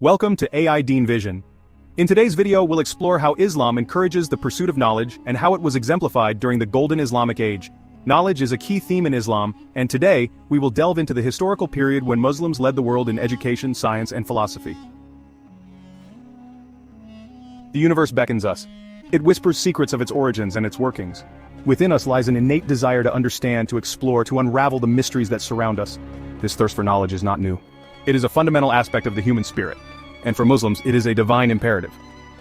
Welcome to AI Deen Vision. In today's video we'll explore how Islam encourages the pursuit of knowledge and how it was exemplified during the Golden Islamic Age. Knowledge is a key theme in Islam, and today, we will delve into the historical period when Muslims led the world in education, science, and philosophy. The universe beckons us. It whispers secrets of its origins and its workings. Within us lies an innate desire to understand, to explore, to unravel the mysteries that surround us. This thirst for knowledge is not new. It is a fundamental aspect of the human spirit. And for Muslims, it is a divine imperative.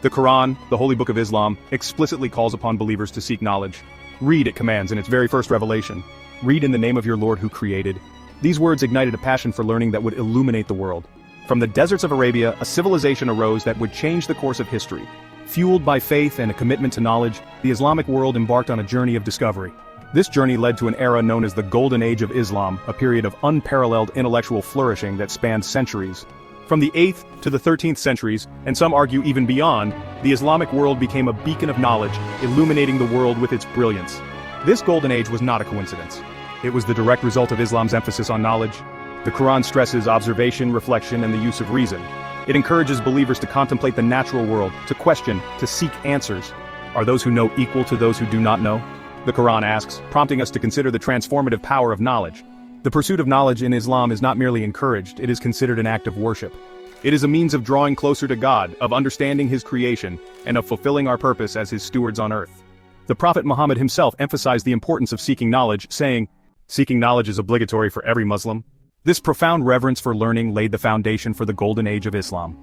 The Quran, the holy book of Islam, explicitly calls upon believers to seek knowledge. Read, it commands in its very first revelation. Read in the name of your Lord who created. These words ignited a passion for learning that would illuminate the world. From the deserts of Arabia, a civilization arose that would change the course of history. Fueled by faith and a commitment to knowledge, the Islamic world embarked on a journey of discovery. This journey led to an era known as the Golden Age of Islam, a period of unparalleled intellectual flourishing that spanned centuries. From the 8th to the 13th centuries, and some argue even beyond, the Islamic world became a beacon of knowledge, illuminating the world with its brilliance. This Golden Age was not a coincidence. It was the direct result of Islam's emphasis on knowledge. The Quran stresses observation, reflection, and the use of reason. It encourages believers to contemplate the natural world, to question, to seek answers. Are those who know equal to those who do not know? The Quran asks, prompting us to consider the transformative power of knowledge. The pursuit of knowledge in Islam is not merely encouraged, it is considered an act of worship. It is a means of drawing closer to God, of understanding His creation, and of fulfilling our purpose as His stewards on earth. The Prophet Muhammad himself emphasized the importance of seeking knowledge, saying, "Seeking knowledge is obligatory for every Muslim." This profound reverence for learning laid the foundation for the Golden Age of Islam.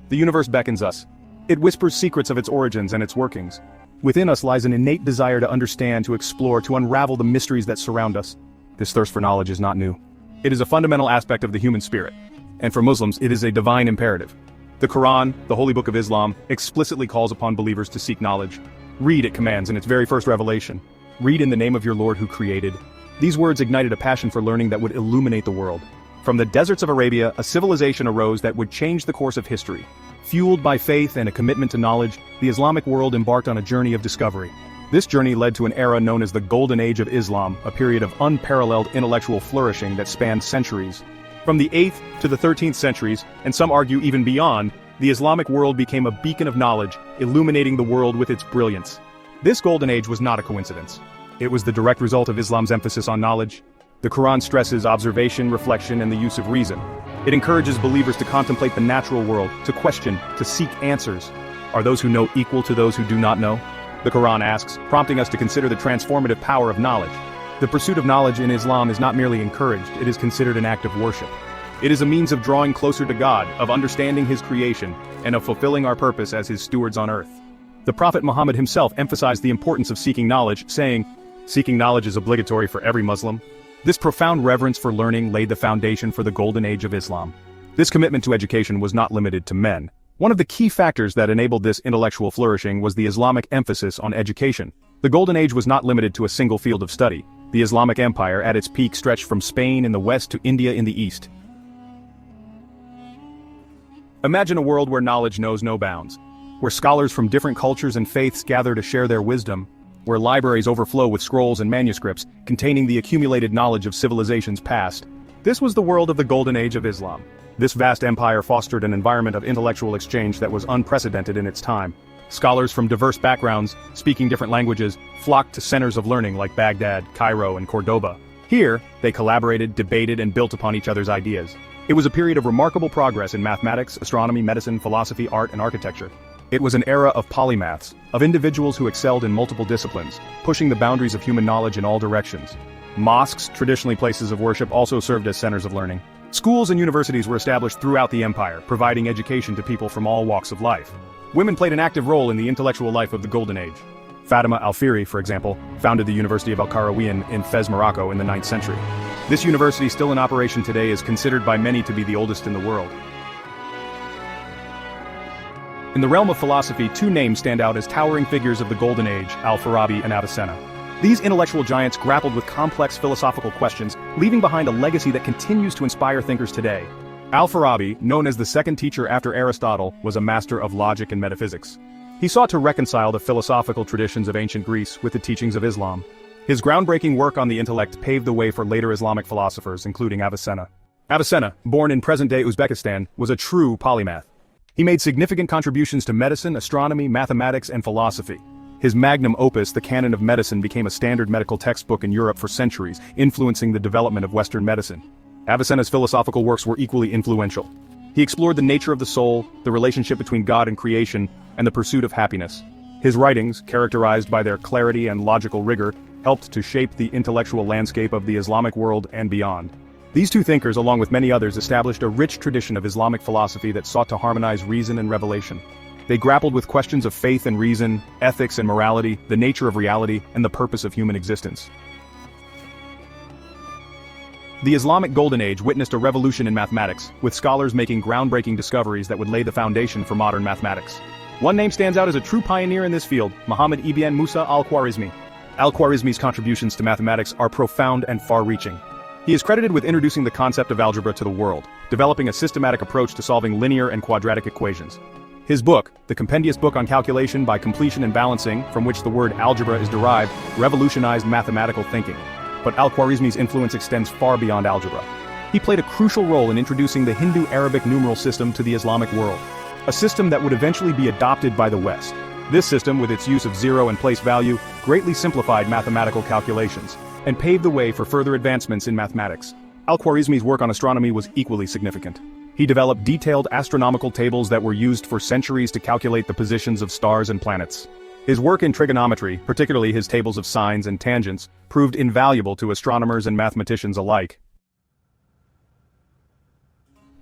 The universe beckons us. It whispers secrets of its origins and its workings. Within us lies an innate desire to understand, to explore, to unravel the mysteries that surround us. This thirst for knowledge is not new. It is a fundamental aspect of the human spirit. And for Muslims, it is a divine imperative. The Quran, the holy book of Islam, explicitly calls upon believers to seek knowledge. Read, it commands in its very first revelation. Read in the name of your Lord who created. These words ignited a passion for learning that would illuminate the world. From the deserts of Arabia, a civilization arose that would change the course of history. Fueled by faith and a commitment to knowledge, the Islamic world embarked on a journey of discovery. This journey led to an era known as the Golden Age of Islam, a period of unparalleled intellectual flourishing that spanned centuries. From the 8th to the 13th centuries, and some argue even beyond, the Islamic world became a beacon of knowledge, illuminating the world with its brilliance. This Golden Age was not a coincidence. It was the direct result of Islam's emphasis on knowledge. The Quran stresses observation, reflection, and the use of reason. It encourages believers to contemplate the natural world, to question, to seek answers. Are those who know equal to those who do not know? The Quran asks, prompting us to consider the transformative power of knowledge. The pursuit of knowledge in Islam is not merely encouraged, it is considered an act of worship. It is a means of drawing closer to God, of understanding His creation, and of fulfilling our purpose as His stewards on earth. The Prophet Muhammad himself emphasized the importance of seeking knowledge, saying, "Seeking knowledge is obligatory for every Muslim." This profound reverence for learning laid the foundation for the Golden Age of Islam. This commitment to education was not limited to men. One of the key factors that enabled this intellectual flourishing was the Islamic emphasis on education. The Golden Age was not limited to a single field of study. The Islamic Empire at its peak stretched from Spain in the west to India in the east. Imagine a world where knowledge knows no bounds, where scholars from different cultures and faiths gather to share their wisdom, where libraries overflow with scrolls and manuscripts containing the accumulated knowledge of civilizations past. This was the world of the Golden Age of Islam. This vast empire fostered an environment of intellectual exchange that was unprecedented in its time. Scholars from diverse backgrounds, speaking different languages, flocked to centers of learning like Baghdad, Cairo, and Cordoba. Here, they collaborated, debated, and built upon each other's ideas. It was a period of remarkable progress in mathematics, astronomy, medicine, philosophy, art, and architecture. It was an era of polymaths, of individuals who excelled in multiple disciplines, pushing the boundaries of human knowledge in all directions. Mosques, traditionally places of worship, also served as centers of learning. Schools and universities were established throughout the empire, providing education to people from all walks of life. Women played an active role in the intellectual life of the Golden Age. Fatima Al-Farabi, for example, founded the University of Al-Qarawiyyin in Fez, Morocco in the 9th century. This university, still in operation today, is considered by many to be the oldest in the world. In the realm of philosophy, two names stand out as towering figures of the Golden Age, Al-Farabi and Avicenna. These intellectual giants grappled with complex philosophical questions, leaving behind a legacy that continues to inspire thinkers today. Al-Farabi, known as the second teacher after Aristotle, was a master of logic and metaphysics. He sought to reconcile the philosophical traditions of ancient Greece with the teachings of Islam. His groundbreaking work on the intellect paved the way for later Islamic philosophers, including Avicenna. Avicenna, born in present-day Uzbekistan, was a true polymath. He made significant contributions to medicine, astronomy, mathematics, and philosophy. His magnum opus, the Canon of Medicine, became a standard medical textbook in Europe for centuries, influencing the development of Western medicine. Avicenna's philosophical works were equally influential. He explored the nature of the soul, the relationship between God and creation, and the pursuit of happiness. His writings, characterized by their clarity and logical rigor, helped to shape the intellectual landscape of the Islamic world and beyond. These two thinkers, along with many others, established a rich tradition of Islamic philosophy that sought to harmonize reason and revelation. They grappled with questions of faith and reason, ethics and morality, the nature of reality, and the purpose of human existence. The Islamic Golden Age witnessed a revolution in mathematics, with scholars making groundbreaking discoveries that would lay the foundation for modern mathematics. One name stands out as a true pioneer in this field: Muhammad ibn Musa al-Khwarizmi. Al-Khwarizmi's contributions to mathematics are profound and far-reaching. He is credited with introducing the concept of algebra to the world, developing a systematic approach to solving linear and quadratic equations. His book, the compendious book on calculation by completion and balancing, from which the word algebra is derived, revolutionized mathematical thinking. But Al-Khwarizmi's influence extends far beyond algebra. He played a crucial role in introducing the Hindu-Arabic numeral system to the Islamic world, a system that would eventually be adopted by the West. This system, with its use of zero and place value, greatly simplified mathematical calculations, and paved the way for further advancements in mathematics. Al-Khwarizmi's work on astronomy was equally significant. He developed detailed astronomical tables that were used for centuries to calculate the positions of stars and planets. His work in trigonometry, particularly his tables of sines and tangents, proved invaluable to astronomers and mathematicians alike.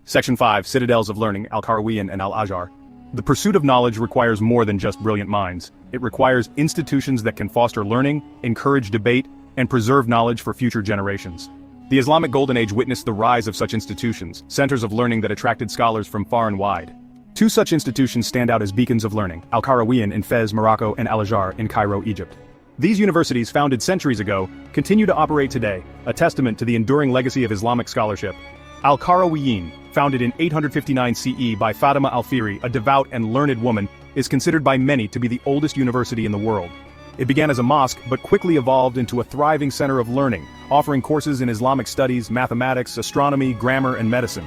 Section 5, Citadels of Learning, Al-Qarawiyyin and Al-Azhar. The pursuit of knowledge requires more than just brilliant minds. It requires institutions that can foster learning, encourage debate, and preserve knowledge for future generations. The Islamic Golden Age witnessed the rise of such institutions, centers of learning that attracted scholars from far and wide. Two such institutions stand out as beacons of learning: Al-Qarawiyyin in Fez, Morocco, and Al-Azhar in Cairo, Egypt. These universities, founded centuries ago, continue to operate today, a testament to the enduring legacy of Islamic scholarship. Al-Qarawiyyin, founded in 859 CE by Fatima al-Fihri, a devout and learned woman, is considered by many to be the oldest university in the world. It began as a mosque but quickly evolved into a thriving center of learning, offering courses in Islamic studies, mathematics, astronomy, grammar, and medicine.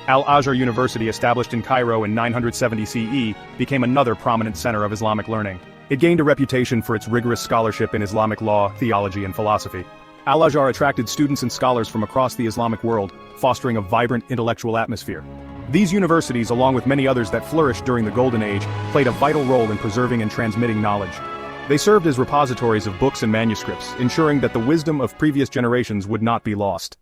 Al-Azhar University, established in Cairo in 970 CE, became another prominent center of Islamic learning. It gained a reputation for its rigorous scholarship in Islamic law, theology, and philosophy. Al-Azhar attracted students and scholars from across the Islamic world, fostering a vibrant intellectual atmosphere. These universities, along with many others that flourished during the Golden Age, played a vital role in preserving and transmitting knowledge. They served as repositories of books and manuscripts, ensuring that the wisdom of previous generations would not be lost.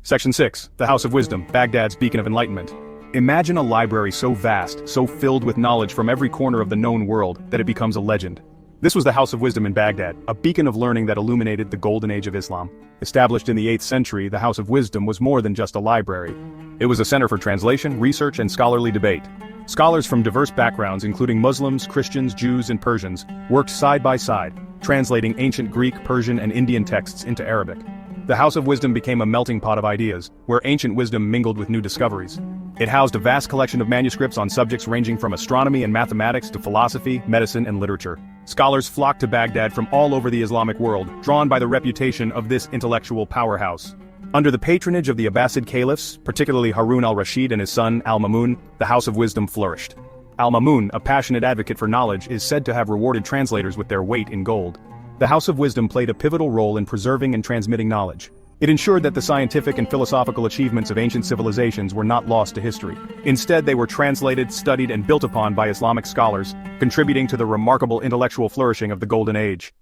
Section 6, The House of Wisdom, Baghdad's Beacon of Enlightenment. Imagine a library so vast, so filled with knowledge from every corner of the known world, that it becomes a legend. This was the House of Wisdom in Baghdad, a beacon of learning that illuminated the Golden Age of Islam. Established in the 8th century, the House of Wisdom was more than just a library. It was a center for translation, research, and scholarly debate. Scholars from diverse backgrounds, including Muslims, Christians, Jews, and Persians, worked side by side, translating ancient Greek, Persian, and Indian texts into Arabic. The House of Wisdom became a melting pot of ideas, where ancient wisdom mingled with new discoveries. It housed a vast collection of manuscripts on subjects ranging from astronomy and mathematics to philosophy, medicine, and literature. Scholars flocked to Baghdad from all over the Islamic world, drawn by the reputation of this intellectual powerhouse. Under the patronage of the Abbasid caliphs, particularly Harun al-Rashid and his son Al-Mamun, the House of Wisdom flourished. Al-Mamun, a passionate advocate for knowledge, is said to have rewarded translators with their weight in gold. The House of Wisdom played a pivotal role in preserving and transmitting knowledge. It ensured that the scientific and philosophical achievements of ancient civilizations were not lost to history. Instead, they were translated, studied, and built upon by Islamic scholars, contributing to the remarkable intellectual flourishing of the Golden Age.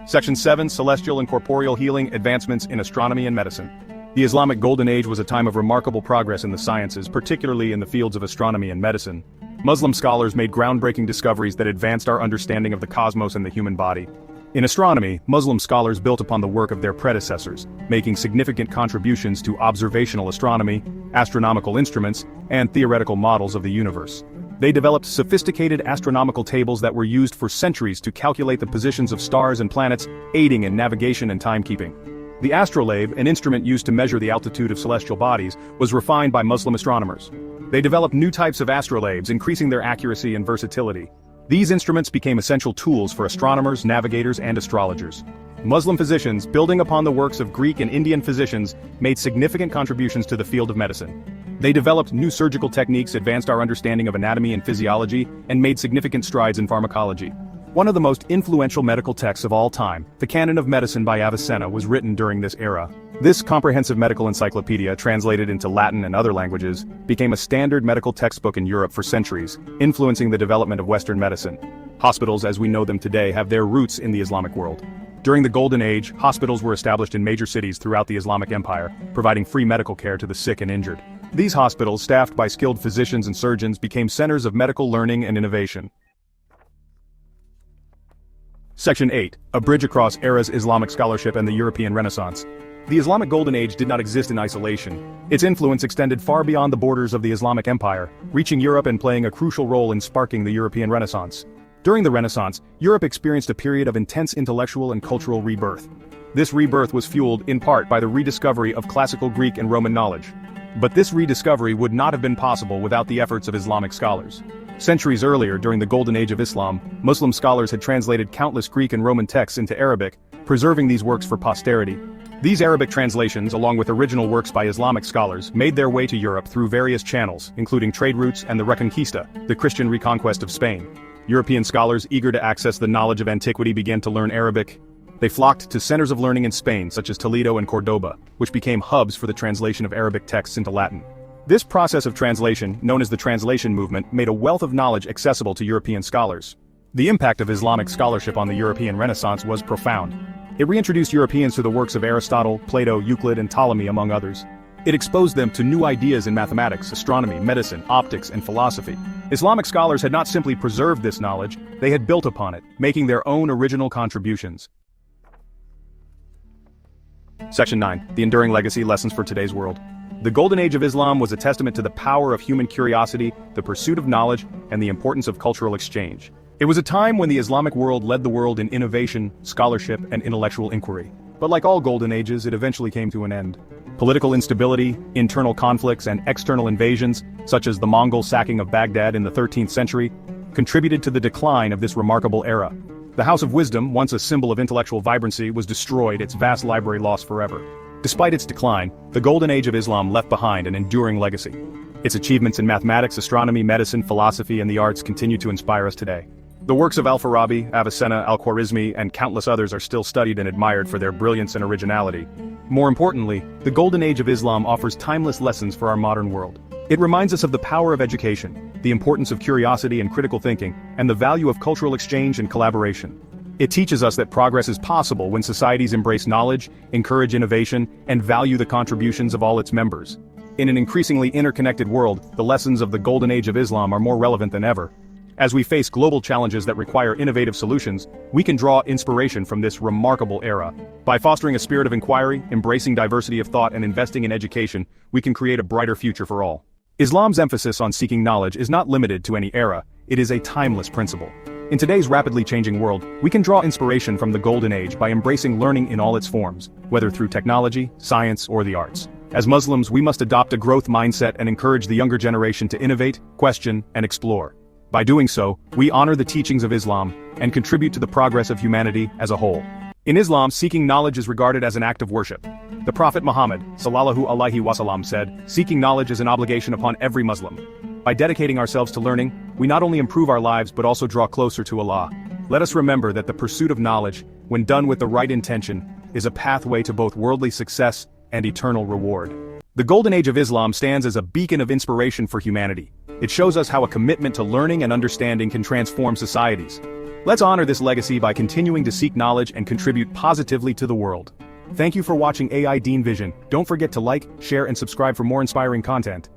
Section 7, Celestial and Corporeal Healing, Advancements in Astronomy and Medicine. The Islamic Golden Age was a time of remarkable progress in the sciences, particularly in the fields of astronomy and medicine. Muslim scholars made groundbreaking discoveries that advanced our understanding of the cosmos and the human body. In astronomy, Muslim scholars built upon the work of their predecessors, making significant contributions to observational astronomy, astronomical instruments, and theoretical models of the universe. They developed sophisticated astronomical tables that were used for centuries to calculate the positions of stars and planets, aiding in navigation and timekeeping. The astrolabe, an instrument used to measure the altitude of celestial bodies, was refined by Muslim astronomers. They developed new types of astrolabes, increasing their accuracy and versatility. These instruments became essential tools for astronomers, navigators, and astrologers. Muslim physicians, building upon the works of Greek and Indian physicians, made significant contributions to the field of medicine. They developed new surgical techniques, advanced our understanding of anatomy and physiology, and made significant strides in pharmacology. One of the most influential medical texts of all time, the Canon of Medicine by Avicenna, was written during this era. This comprehensive medical encyclopedia, translated into Latin and other languages, became a standard medical textbook in Europe for centuries, influencing the development of Western medicine. Hospitals as we know them today have their roots in the Islamic world. During the Golden Age, hospitals were established in major cities throughout the Islamic Empire, providing free medical care to the sick and injured. These hospitals, staffed by skilled physicians and surgeons, became centers of medical learning and innovation. Section 8. A bridge across eras: Islamic scholarship and the European Renaissance. The Islamic Golden Age did not exist in isolation. Its influence extended far beyond the borders of the Islamic Empire, reaching Europe and playing a crucial role in sparking the European Renaissance. During the Renaissance, Europe experienced a period of intense intellectual and cultural rebirth. This rebirth was fueled, in part, by the rediscovery of classical Greek and Roman knowledge. But this rediscovery would not have been possible without the efforts of Islamic scholars. Centuries earlier, during the Golden Age of Islam, Muslim scholars had translated countless Greek and Roman texts into Arabic, preserving these works for posterity. These Arabic translations, along with original works by Islamic scholars, made their way to Europe through various channels, including trade routes and the Reconquista, the Christian reconquest of Spain. European scholars eager to access the knowledge of antiquity began to learn Arabic. They flocked to centers of learning in Spain, such as Toledo and Cordoba, which became hubs for the translation of Arabic texts into Latin. This process of translation, known as the translation movement, made a wealth of knowledge accessible to European scholars. The impact of Islamic scholarship on the European Renaissance was profound. It reintroduced Europeans to the works of Aristotle, Plato, Euclid, and Ptolemy, among others. It exposed them to new ideas in mathematics, astronomy, medicine, optics, and philosophy. Islamic scholars had not simply preserved this knowledge, they had built upon it, making their own original contributions. Section 9. The Enduring Legacy: Lessons for Today's World. The Golden Age of Islam was a testament to the power of human curiosity, the pursuit of knowledge, and the importance of cultural exchange. It was a time when the Islamic world led the world in innovation, scholarship, and intellectual inquiry. But like all Golden Ages, it eventually came to an end. Political instability, internal conflicts, and external invasions, such as the Mongol sacking of Baghdad in the 13th century, contributed to the decline of this remarkable era. The House of Wisdom, once a symbol of intellectual vibrancy, was destroyed, its vast library lost forever. Despite its decline, the Golden Age of Islam left behind an enduring legacy. Its achievements in mathematics, astronomy, medicine, philosophy, and the arts continue to inspire us today. The works of Al-Farabi, Avicenna, Al-Khwarizmi, and countless others are still studied and admired for their brilliance and originality. More importantly, the Golden Age of Islam offers timeless lessons for our modern world. It reminds us of the power of education, the importance of curiosity and critical thinking, and the value of cultural exchange and collaboration. It teaches us that progress is possible when societies embrace knowledge, encourage innovation, and value the contributions of all its members. In an increasingly interconnected world, the lessons of the Golden Age of Islam are more relevant than ever. As we face global challenges that require innovative solutions, we can draw inspiration from this remarkable era. By fostering a spirit of inquiry, embracing diversity of thought, and investing in education, we can create a brighter future for all. Islam's emphasis on seeking knowledge is not limited to any era, it is a timeless principle. In today's rapidly changing world, we can draw inspiration from the Golden Age by embracing learning in all its forms, whether through technology, science, or the arts. As Muslims, we must adopt a growth mindset and encourage the younger generation to innovate, question, and explore. By doing so, we honor the teachings of Islam and contribute to the progress of humanity as a whole. In Islam, seeking knowledge is regarded as an act of worship. The Prophet Muhammad, sallallahu alaihi wasallam, said, "Seeking knowledge is an obligation upon every Muslim." By dedicating ourselves to learning, we not only improve our lives but also draw closer to Allah. Let us remember that the pursuit of knowledge, when done with the right intention, is a pathway to both worldly success and eternal reward. The Golden Age of Islam stands as a beacon of inspiration for humanity. It shows us how a commitment to learning and understanding can transform societies. Let's honor this legacy by continuing to seek knowledge and contribute positively to the world. Thank you for watching AI Deen Vision. Don't forget to like, share, and subscribe for more inspiring content.